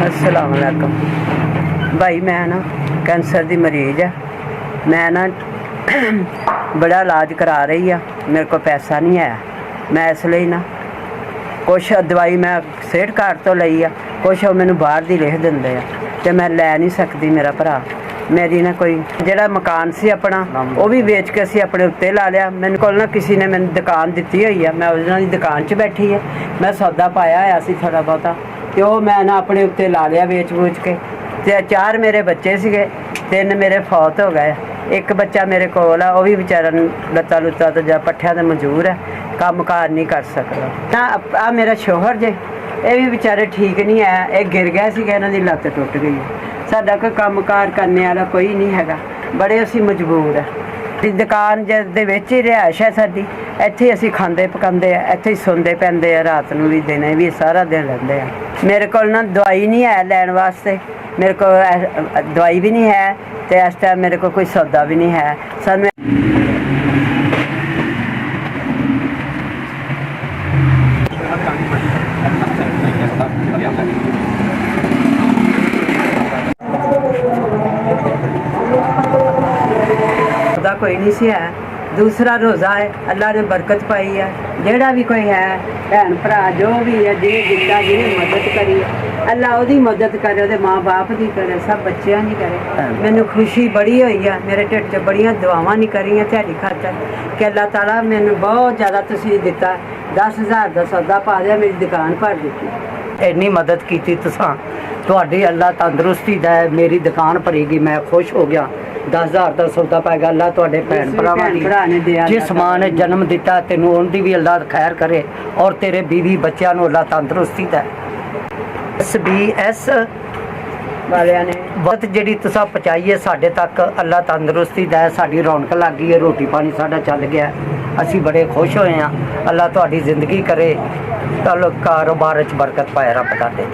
अस्सलाम वालेकुम भाई, मैं ना कैंसर की मरीज़ है। मैं ना बड़ा इलाज करा रही है, मेरे को पैसा नहीं है। मैं इसलिए ना कुछ दवाई मैं सेहत कार्ड तो लई आ, कुछ मैनू बाहर दी लिख देंदे आ ते मैं लै नहीं सकती। मेरा भरा मेरी ना कोई जिहड़ा मकान सी अपना वो भी वेच के असीं अपने उत्ते ला लिया। मैनू कोल ना किसी ने मैनू दुकान दित्ती हुई है, मैं उन्हां दी दुकान 'च बैठी है। मैं सौदा पाया होया सी थोड़ा बहुता ते ओह मैं ना अपने उत्ते ला लिया वेच वूच के। ते 4 मेरे बच्चे सीगे, 3 मेरे फौत हो गए। एक बच्चा मेरे कोल है, वह भी बेचारा लत्ता लुत्ता तो जा पट्ठिया तो मजबूर है, काम कार नहीं कर सकता। ना आ मेरा शोहर जे ये भी बेचारे ठीक नहीं है, ये गिर गया सी, इन्हां दी लत्त टुट गई है। साडा कोई काम कार करने वाला कोई नहीं हैगा, बड़े असीं मजबूर है। दुकान दे विच ही रिहाइश है साडी, इत्थे असीं खांदे पकांदे आ, इत्थे ही सोंदे पैंदे आ, रात नूं भी दिने भी सारा दिन रहिंदे आ। मेरे कोल ना दवाई नहीं है लैण वास्ते, मेरे को दवाई भी नहीं है तो इस टाइम मेरे को कोई सौदा भी नहीं है। सानूं सौदा कोई नहीं सी है। दूसरा रोज़ा है, अल्लाह ने बरकत पाई है। जेड़ा भी कोई है भैन भरा जो भी है, जिन्हें दिता जिन्हें मदद करी है, अल्लाह ओदी मदद करे, ओदे माँ बाप की करे, सब बच्चों की करे। मैनू खुशी बड़ी हुई है, मेरे ढिड च बड़ियां दुआवां नहीं करियां ध्याड़ी खातर कि अल्लाह ताला मैनू बहुत ज़्यादा तुसीं दिता। 10,000 का सौदा पा दिया, मेरी दुकान भर दी। इन्नी मदद की तुसां, तुहाडी अल्लाह तंदरुस्ती दे, मेरी दुकान भरेगी, मैं खुश हो गया। 10,000 का सौदा पाएगा अल्लाह तुहाडे भैन भरावां दी। जिस मां ने जन्म दिता तेनू उनकी भी अल्लाह खैर करे और तेरे बीवी बच्चों को अल्लाह तंदरुस्ती दे। SBS वालियां ने बहुत जिहड़ी तुसां पहुँचाई है साडे तक, अल्लाह तंदरुस्ती दे। साडी रौनक लग गई है, रोटी पानी साडा चल गया, असीं बड़े खुश होए हैं। अल्लाह तुहाडी जिंदगी करे, चलो कारोबार च बरकत पाए रब दा दे।